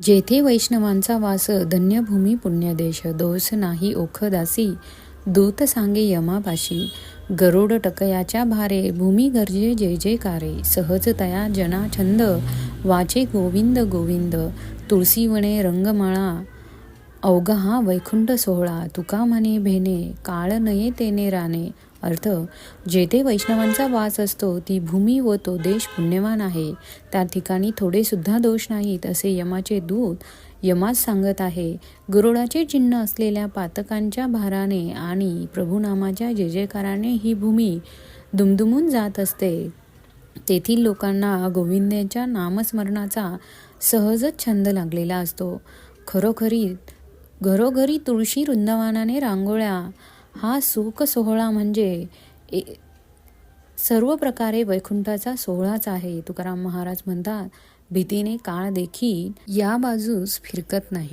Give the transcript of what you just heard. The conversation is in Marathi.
जेथे वैष्णवांचा वास धन्य भूमी पुण्यदेश, दोष नाही ओखदासी दूत सांगे यमापाशी. गरुड टकयाच्या भारे भूमी गर्जे जय जयकारे, सहज तया जना छंद वाचे गोविंद गोविंद. तुळसी वने रंगमाळा अवघा हा वैकुंठ सोहळा, तुका म्हणे भेने काळ नये तेने राणे. अर्थ, जेथे वैष्णवांचा वास असतो ती भूमी व तो देश पुण्यवान आहे, त्या ठिकाणी थोडे सुद्धा दोष नाहीत असे यमाचे दूत यमास सांगत आहे. गरुडाचे चिन्ह असलेल्या पातकांच्या भाराने आणि प्रभुनामाच्या जय जयकाराने ही भूमी दुमदुमून जात असते. तेथील लोकांना गोविंदाच्या नामस्मरणाचा सहजच छंद लागलेला असतो. घरोघरी तुळशी वृंदावनाने रांगोळ्या हा सुख सोहळा म्हणजे सर्व प्रकारे वैकुंठाचा सोहळाच आहे. तुकाराम महाराज म्हणतात, भीतीने काळ देखील या बाजूस फिरकत नाही.